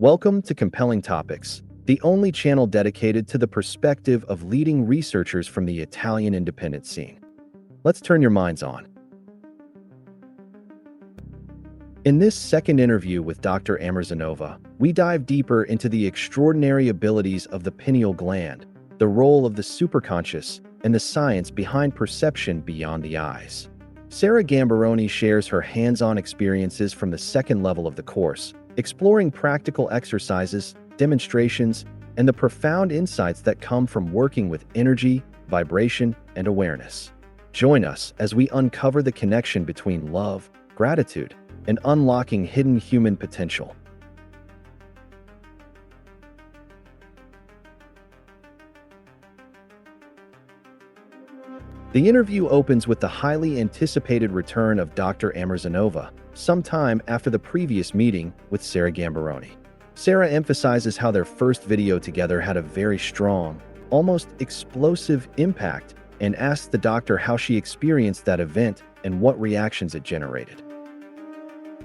Welcome to Compelling Topics, the only channel dedicated to the perspective of leading researchers from the Italian independent scene. Let's turn your minds on. In this second interview with Dr. Amirzhanova, we dive deeper into the extraordinary abilities of the pineal gland, the role of the superconscious, and the science behind perception beyond the eyes. Sara Gamberoni shares her hands-on experiences from the second level of the course, exploring practical exercises, demonstrations, and the profound insights that come from working with energy, vibration, and awareness. Join us as we uncover the connection between love, gratitude, and unlocking hidden human potential. The interview opens with the highly anticipated return of Dr. Amirzhanova, sometime after the previous meeting with Sara Gamberoni. Sara emphasizes how their first video together had a very strong, almost explosive impact, and asks the doctor how she experienced that event and what reactions it generated.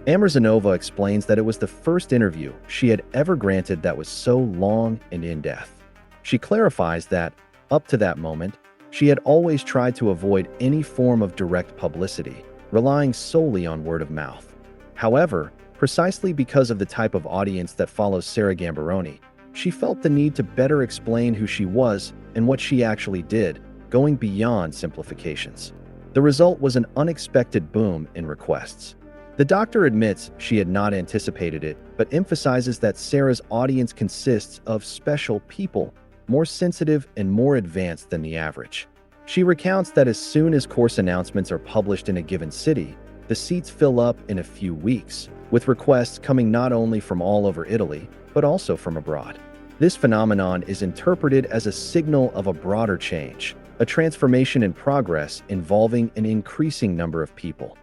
Amirzhanova explains that it was the first interview she had ever granted that was so long and in-depth. She clarifies that, up to that moment, she had always tried to avoid any form of direct publicity, relying solely on word of mouth. However, precisely because of the type of audience that follows Sara Gamberoni, she felt the need to better explain who she was and what she actually did, going beyond simplifications. The result was an unexpected boom in requests. The doctor admits she had not anticipated it, but emphasizes that Sara's audience consists of special people, more sensitive and more advanced than the average. She recounts that as soon as course announcements are published in a given city, the seats fill up in a few weeks, with requests coming not only from all over Italy, but also from abroad. This phenomenon is interpreted as a signal of a broader change, a transformation in progress involving an increasing number of people.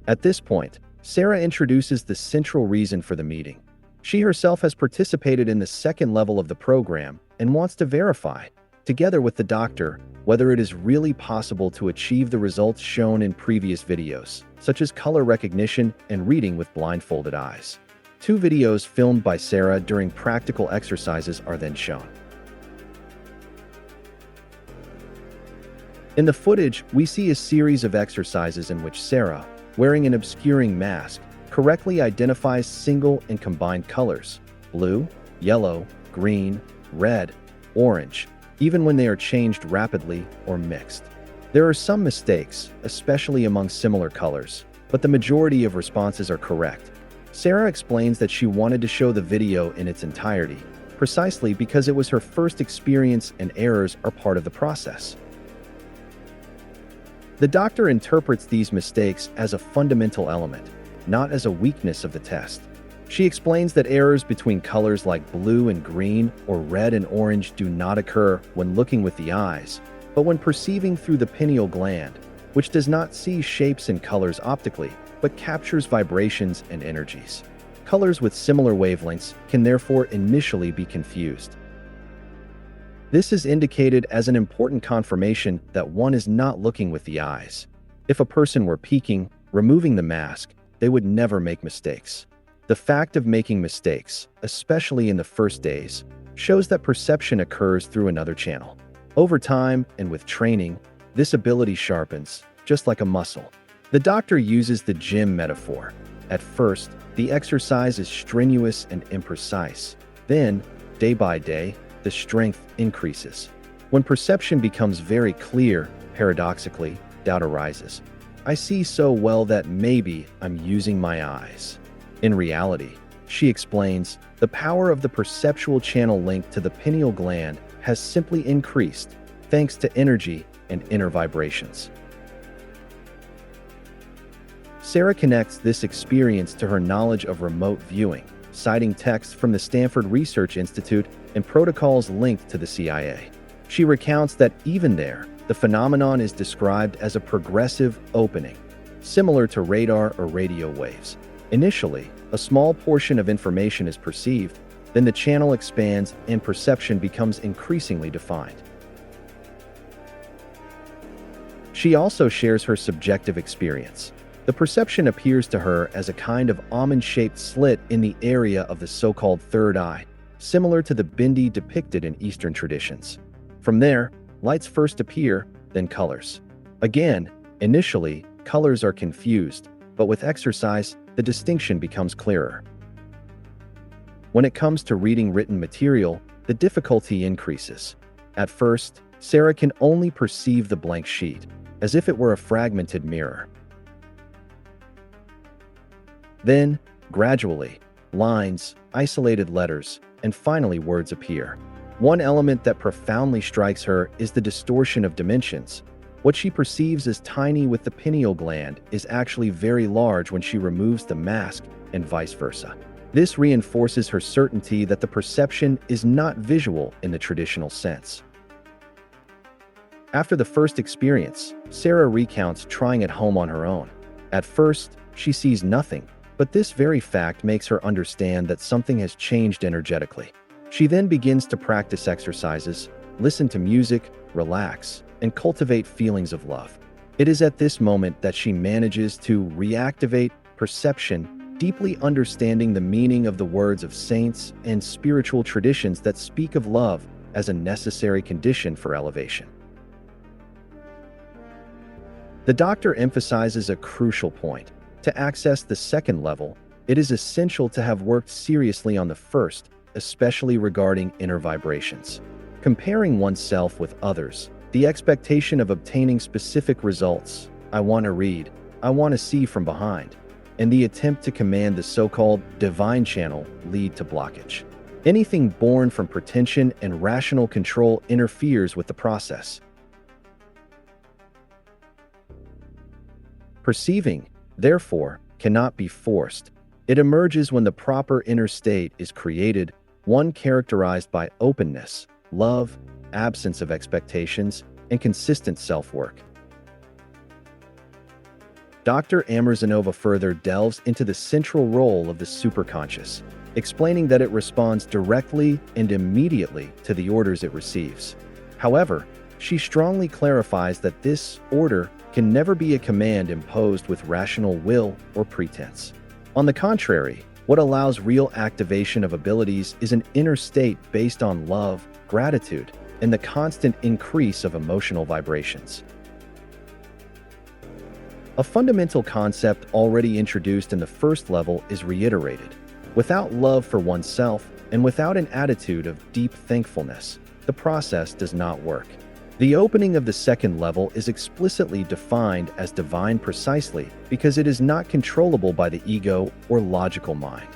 At this point, Sara introduces the central reason for the meeting. She herself has participated in the second level of the program and wants to verify, together with the doctor, whether it is really possible to achieve the results shown in previous videos, such as color recognition and reading with blindfolded eyes. 2 videos filmed by Sara during practical exercises are then shown. In the footage, we see a series of exercises in which Sara, wearing an obscuring mask, correctly identifies single and combined colors: blue, yellow, green, red, orange, even when they are changed rapidly or mixed. There are some mistakes, especially among similar colors, but the majority of responses are correct. Sara explains that she wanted to show the video in its entirety, precisely because it was her first experience and errors are part of the process. The doctor interprets these mistakes as a fundamental element, not as a weakness of the test. She explains that errors between colors like blue and green or red and orange do not occur when looking with the eyes, but when perceiving through the pineal gland, which does not see shapes and colors optically, but captures vibrations and energies. Colors with similar wavelengths can therefore initially be confused. This is indicated as an important confirmation that one is not looking with the eyes. If a person were peeking, removing the mask, they would never make mistakes. The fact of making mistakes, especially in the first days, shows that perception occurs through another channel. Over time and with training, this ability sharpens, just like a muscle. The doctor uses the gym metaphor. At first, the exercise is strenuous and imprecise. Then, day by day, the strength increases. When perception becomes very clear, paradoxically, doubt arises. I see so well that maybe I'm using my eyes. In reality, she explains, the power of the perceptual channel linked to the pineal gland has simply increased, thanks to energy and inner vibrations. Sara connects this experience to her knowledge of remote viewing, citing texts from the Stanford Research Institute and protocols linked to the CIA. She recounts that even there, the phenomenon is described as a progressive opening, similar to radar or radio waves. Initially, a small portion of information is perceived, then the channel expands and perception becomes increasingly defined. She also shares her subjective experience. The perception appears to her as a kind of almond-shaped slit in the area of the so-called third eye, similar to the bindi depicted in Eastern traditions. From there, lights first appear, then colors. Again, initially, colors are confused, but with exercise, the distinction becomes clearer. When it comes to reading written material, the difficulty increases. At first, Sara can only perceive the blank sheet, as if it were a fragmented mirror. Then, gradually, lines, isolated letters, and finally words appear. One element that profoundly strikes her is the distortion of dimensions. What she perceives as tiny with the pineal gland is actually very large when she removes the mask, and vice versa. This reinforces her certainty that the perception is not visual in the traditional sense. After the first experience, Sara recounts trying at home on her own. At first, she sees nothing, but this very fact makes her understand that something has changed energetically. She then begins to practice exercises, listen to music, relax, and cultivate feelings of love. It is at this moment that she manages to reactivate perception, deeply understanding the meaning of the words of saints and spiritual traditions that speak of love as a necessary condition for elevation. The doctor emphasizes a crucial point. To access the second level, it is essential to have worked seriously on the first, especially regarding inner vibrations. Comparing oneself with others, the expectation of obtaining specific results, I want to read, I want to see from behind, and the attempt to command the so-called divine channel lead to blockage. Anything born from pretension and rational control interferes with the process. Perceiving, therefore, cannot be forced. It emerges when the proper inner state is created, one characterized by openness, love, absence of expectations, and consistent self-work. Dr. Amirzhanova further delves into the central role of the superconscious, explaining that it responds directly and immediately to the orders it receives. However, she strongly clarifies that this order can never be a command imposed with rational will or pretense. On the contrary, what allows real activation of abilities is an inner state based on love, gratitude, and the constant increase of emotional vibrations. A fundamental concept already introduced in the first level is reiterated. Without love for oneself and without an attitude of deep thankfulness, the process does not work. The opening of the second level is explicitly defined as divine precisely because it is not controllable by the ego or logical mind.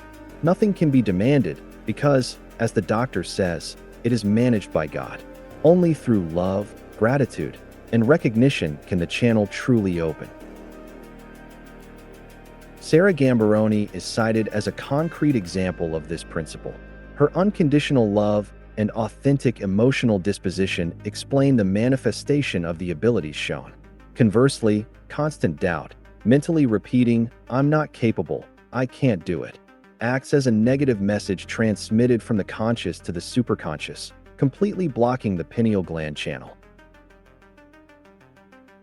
Nothing can be demanded because, as the doctor says, it is managed by God. Only through love, gratitude, and recognition can the channel truly open. Sara Gamberoni is cited as a concrete example of this principle. Her unconditional love and authentic emotional disposition explain the manifestation of the abilities shown. Conversely, constant doubt, mentally repeating, "I'm not capable, I can't do it," acts as a negative message transmitted from the conscious to the superconscious, completely blocking the pineal gland channel.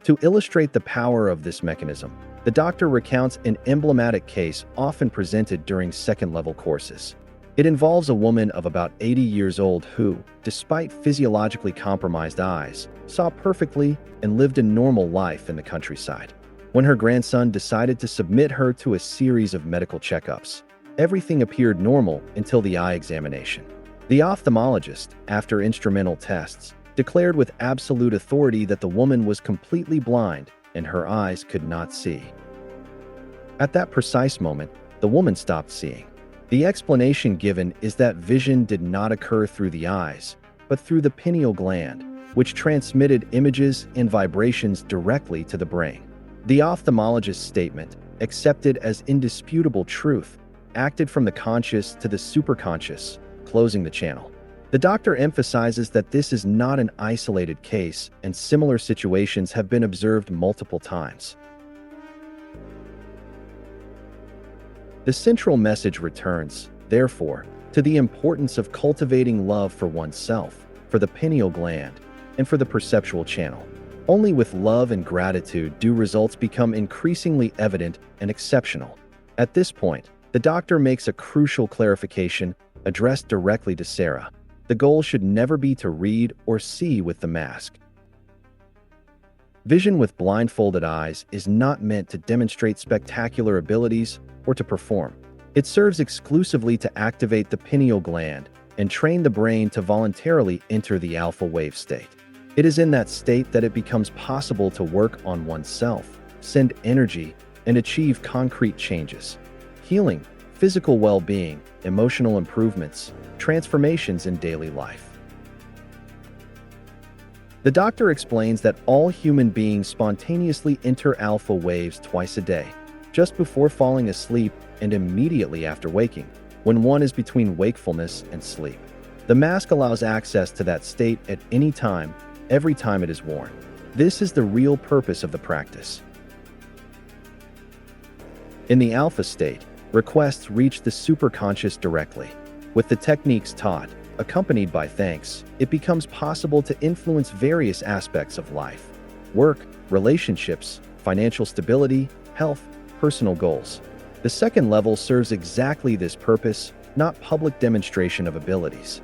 To illustrate the power of this mechanism, the doctor recounts an emblematic case often presented during second-level courses. It involves a woman of about 80 years old who, despite physiologically compromised eyes, saw perfectly and lived a normal life in the countryside. When her grandson decided to submit her to a series of medical checkups, everything appeared normal until the eye examination. The ophthalmologist, after instrumental tests, declared with absolute authority that the woman was completely blind and her eyes could not see. At that precise moment, the woman stopped seeing. The explanation given is that vision did not occur through the eyes, but through the pineal gland, which transmitted images and vibrations directly to the brain. The ophthalmologist's statement, accepted as indisputable truth, acted from the conscious to the superconscious, closing the channel. The doctor emphasizes that this is not an isolated case, and similar situations have been observed multiple times. The central message returns, therefore, to the importance of cultivating love for oneself, for the pineal gland, and for the perceptual channel. Only with love and gratitude do results become increasingly evident and exceptional. At this point, the doctor makes a crucial clarification addressed directly to Sara. The goal should never be to read or see with the mask. Vision with blindfolded eyes is not meant to demonstrate spectacular abilities or to perform. It serves exclusively to activate the pineal gland and train the brain to voluntarily enter the alpha wave state. It is in that state that it becomes possible to work on oneself, send energy, and achieve concrete changes. Healing, physical well-being, emotional improvements, transformations in daily life. The doctor explains that all human beings spontaneously enter alpha waves twice a day, just before falling asleep and immediately after waking, when one is between wakefulness and sleep. The mask allows access to that state at any time, every time it is worn. This is the real purpose of the practice. In the alpha state, requests reach the superconscious directly. With the techniques taught, accompanied by thanks, it becomes possible to influence various aspects of life: work, relationships, financial stability, health, personal goals. The second level serves exactly this purpose, not public demonstration of abilities.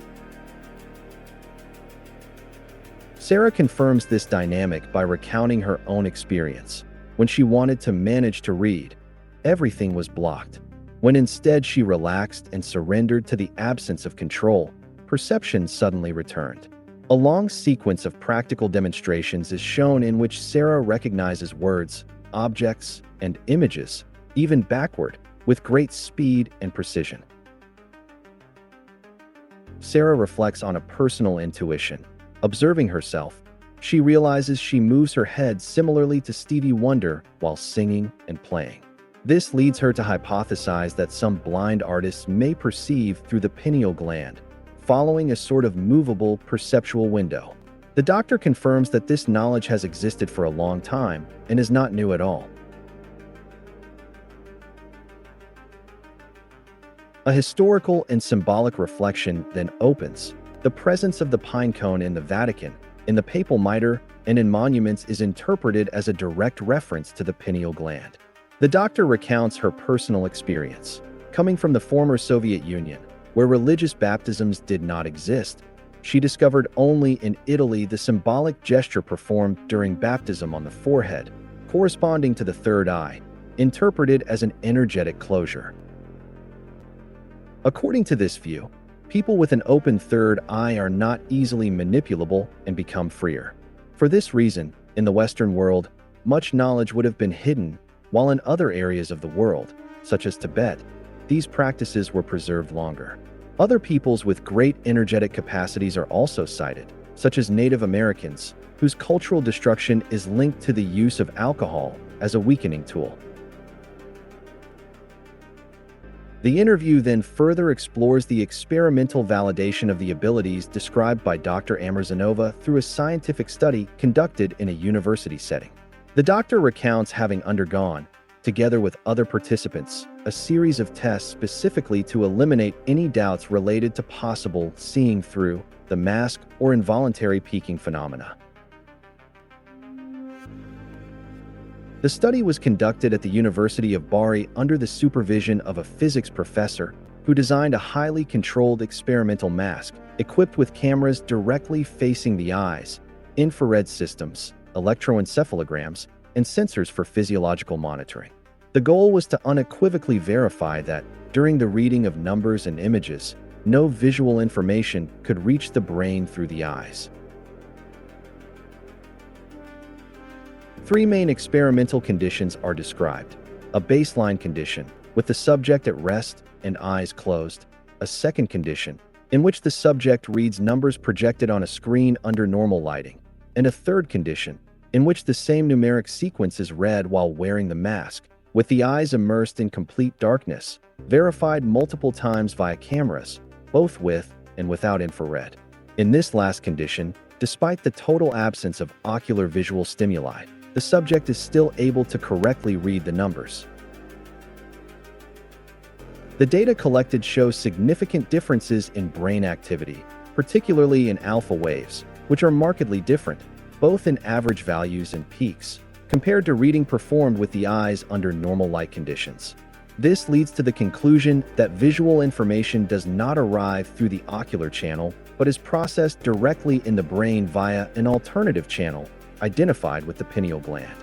Sara confirms this dynamic by recounting her own experience. When she wanted to manage to read, everything was blocked. When instead she relaxed and surrendered to the absence of control, perception suddenly returned. A long sequence of practical demonstrations is shown in which Sara recognizes words, objects, and images, even backward, with great speed and precision. Sara reflects on a personal intuition. Observing herself, she realizes she moves her head similarly to Stevie Wonder while singing and playing. This leads her to hypothesize that some blind artists may perceive through the pineal gland, following a sort of movable perceptual window. The doctor confirms that this knowledge has existed for a long time and is not new at all. A historical and symbolic reflection then opens. The presence of the pine cone in the Vatican, in the papal mitre, and in monuments is interpreted as a direct reference to the pineal gland. The doctor recounts her personal experience. Coming from the former Soviet Union, where religious baptisms did not exist, she discovered only in Italy the symbolic gesture performed during baptism on the forehead, corresponding to the third eye, interpreted as an energetic closure. According to this view, people with an open third eye are not easily manipulable and become freer. For this reason, in the Western world, much knowledge would have been hidden, while in other areas of the world, such as Tibet, these practices were preserved longer. Other peoples with great energetic capacities are also cited, such as Native Americans, whose cultural destruction is linked to the use of alcohol as a weakening tool. The interview then further explores the experimental validation of the abilities described by Dr. Amirzhanova through a scientific study conducted in a university setting. The doctor recounts having undergone, together with other participants, a series of tests specifically to eliminate any doubts related to possible seeing through the mask or involuntary peeking phenomena. The study was conducted at the University of Bari under the supervision of a physics professor who designed a highly controlled experimental mask equipped with cameras directly facing the eyes, infrared systems, electroencephalograms, and sensors for physiological monitoring. The goal was to unequivocally verify that, during the reading of numbers and images, no visual information could reach the brain through the eyes. Three main experimental conditions are described: a baseline condition, with the subject at rest and eyes closed; a second condition, in which the subject reads numbers projected on a screen under normal lighting; and a third condition, in which the same numeric sequence is read while wearing the mask, with the eyes immersed in complete darkness, verified multiple times via cameras, both with and without infrared. In this last condition, despite the total absence of ocular visual stimuli, the subject is still able to correctly read the numbers. The data collected shows significant differences in brain activity, particularly in alpha waves, which are markedly different both in average values and peaks, compared to reading performed with the eyes under normal light conditions. This leads to the conclusion that visual information does not arrive through the ocular channel, but is processed directly in the brain via an alternative channel identified with the pineal gland.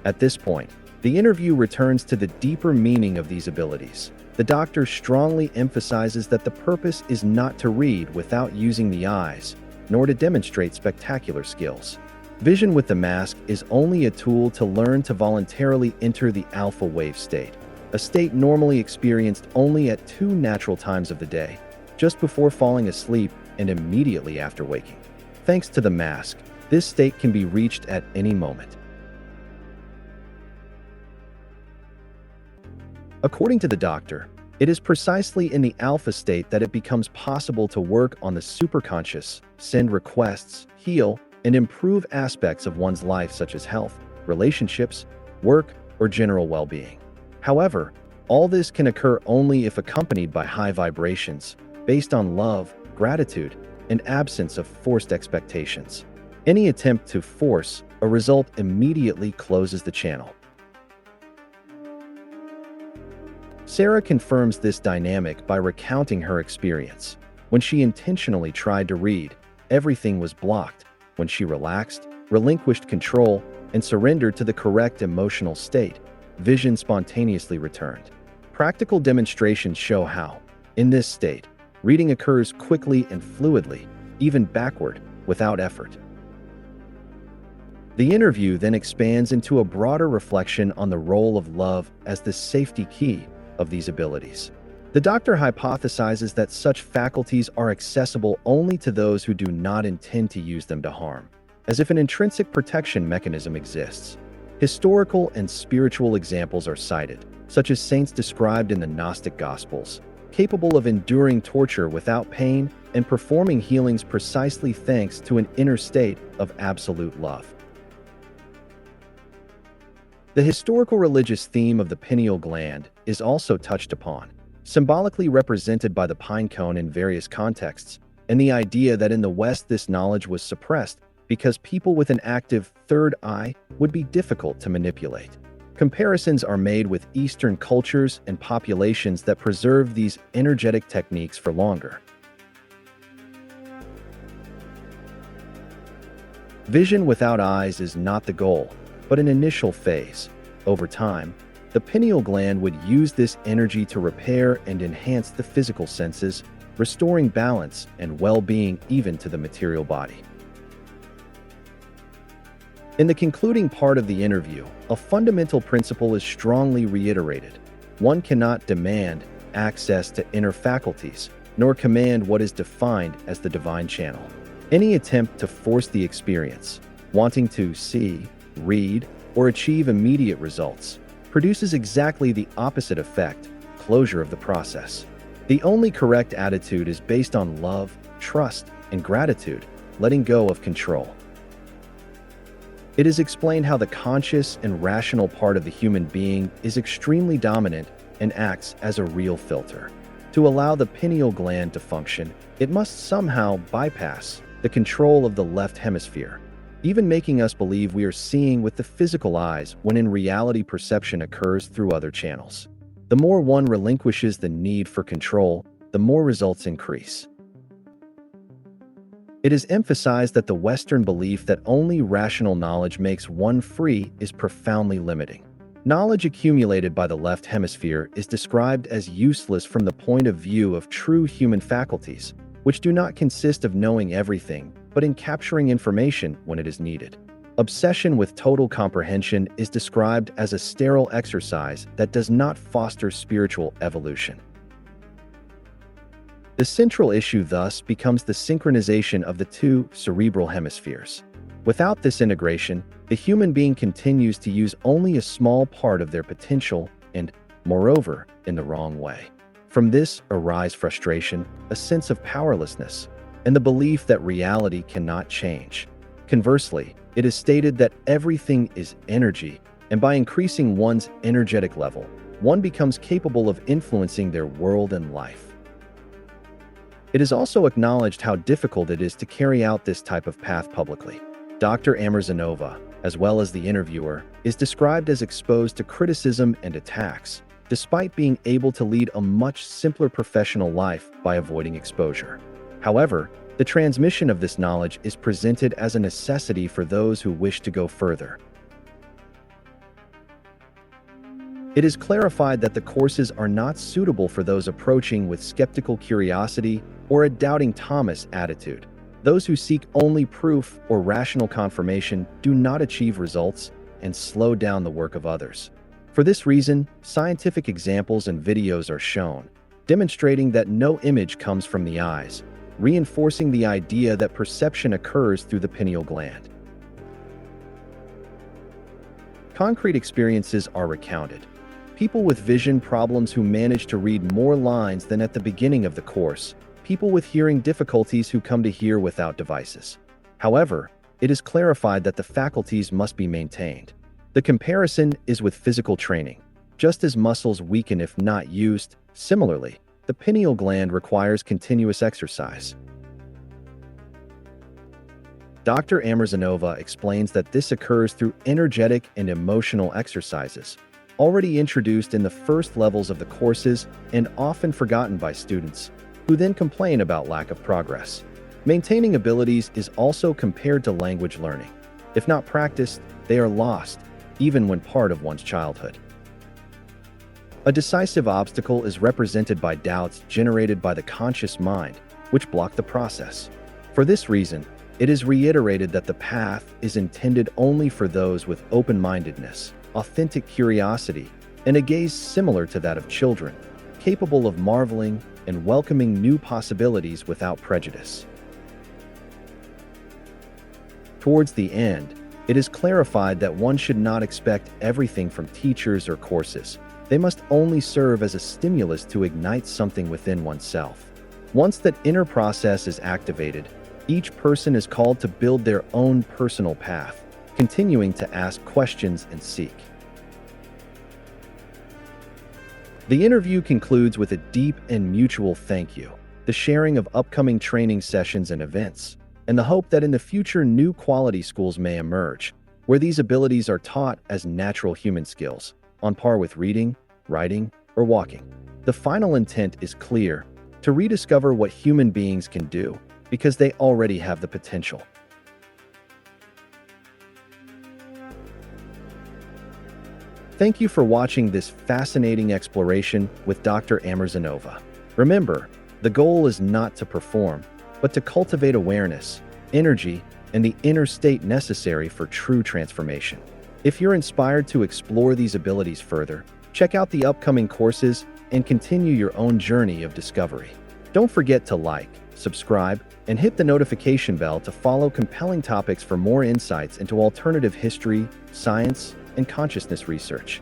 At this point, the interview returns to the deeper meaning of these abilities. The doctor strongly emphasizes that the purpose is not to read without using the eyes, nor to demonstrate spectacular skills. Vision with the mask is only a tool to learn to voluntarily enter the alpha wave state, a state normally experienced only at 2 natural times of the day, just before falling asleep and immediately after waking. Thanks to the mask, this state can be reached at any moment. According to the doctor, it is precisely in the alpha state that it becomes possible to work on the superconscious, send requests, heal, and improve aspects of one's life such as health, relationships, work, or general well-being. However, all this can occur only if accompanied by high vibrations, based on love, gratitude, and absence of forced expectations. Any attempt to force a result immediately closes the channel. Sara confirms this dynamic by recounting her experience. When she intentionally tried to read, everything was blocked. When she relaxed, relinquished control, and surrendered to the correct emotional state, vision spontaneously returned. Practical demonstrations show how, in this state, reading occurs quickly and fluidly, even backward, without effort. The interview then expands into a broader reflection on the role of love as the safety key of these abilities. The doctor hypothesizes that such faculties are accessible only to those who do not intend to use them to harm, as if an intrinsic protection mechanism exists. Historical and spiritual examples are cited, such as saints described in the Gnostic Gospels, capable of enduring torture without pain and performing healings precisely thanks to an inner state of absolute love. The historical religious theme of the pineal gland is also touched upon, symbolically represented by the pine cone in various contexts, and the idea that in the West this knowledge was suppressed because people with an active third eye would be difficult to manipulate. Comparisons are made with Eastern cultures and populations that preserve these energetic techniques for longer. Vision without eyes is not the goal, but an initial phase. Over time, the pineal gland would use this energy to repair and enhance the physical senses, restoring balance and well-being even to the material body. In the concluding part of the interview, a fundamental principle is strongly reiterated. One cannot demand access to inner faculties, nor command what is defined as the divine channel. Any attempt to force the experience, wanting to see, read, or achieve immediate results, produces exactly the opposite effect, closure of the process. The only correct attitude is based on love, trust, and gratitude, letting go of control. It is explained how the conscious and rational part of the human being is extremely dominant and acts as a real filter. To allow the pineal gland to function, it must somehow bypass the control of the left hemisphere, even making us believe we are seeing with the physical eyes when in reality perception occurs through other channels. The more one relinquishes the need for control, the more results increase. It is emphasized that the Western belief that only rational knowledge makes one free is profoundly limiting. Knowledge accumulated by the left hemisphere is described as useless from the point of view of true human faculties, which do not consist of knowing everything, but in capturing information when it is needed. Obsession with total comprehension is described as a sterile exercise that does not foster spiritual evolution. The central issue thus becomes the synchronization of the two cerebral hemispheres. Without this integration, the human being continues to use only a small part of their potential and, moreover, in the wrong way. From this arise frustration, a sense of powerlessness, and the belief that reality cannot change. Conversely, it is stated that everything is energy, and by increasing one's energetic level, one becomes capable of influencing their world and life. It is also acknowledged how difficult it is to carry out this type of path publicly. Dr. Amirzhanova, as well as the interviewer, is described as exposed to criticism and attacks, despite being able to lead a much simpler professional life by avoiding exposure. However, the transmission of this knowledge is presented as a necessity for those who wish to go further. It is clarified that the courses are not suitable for those approaching with skeptical curiosity or a doubting Thomas attitude. Those who seek only proof or rational confirmation do not achieve results and slow down the work of others. For this reason, scientific examples and videos are shown, demonstrating that no image comes from the eyes, reinforcing the idea that perception occurs through the pineal gland. Concrete experiences are recounted. People with vision problems who manage to read more lines than at the beginning of the course, people with hearing difficulties who come to hear without devices. However, it is clarified that the faculties must be maintained. The comparison is with physical training. Just as muscles weaken if not used, similarly, the pineal gland requires continuous exercise. Dr. Amirzhanova explains that this occurs through energetic and emotional exercises, already introduced in the first levels of the courses and often forgotten by students, who then complain about lack of progress. Maintaining abilities is also compared to language learning. If not practiced, they are lost, even when part of one's childhood. A decisive obstacle is represented by doubts generated by the conscious mind, which block the process. For this reason, it is reiterated that the path is intended only for those with open-mindedness, authentic curiosity, and a gaze similar to that of children, capable of marveling and welcoming new possibilities without prejudice. Towards the end, it is clarified that one should not expect everything from teachers or courses. They must only serve as a stimulus to ignite something within oneself. Once that inner process is activated, each person is called to build their own personal path, continuing to ask questions and seek. The interview concludes with a deep and mutual thank you, the sharing of upcoming training sessions and events, and the hope that in the future new quality schools may emerge, where these abilities are taught as natural human skills, on par with reading, writing, or walking. The final intent is clear: to rediscover what human beings can do, because they already have the potential. Thank you for watching this fascinating exploration with Dr. Amirzhanova. Remember, the goal is not to perform, but to cultivate awareness, energy, and the inner state necessary for true transformation. If you're inspired to explore these abilities further, check out the upcoming courses and continue your own journey of discovery. Don't forget to like, subscribe, and hit the notification bell to follow compelling topics for more insights into alternative history, science, and consciousness research.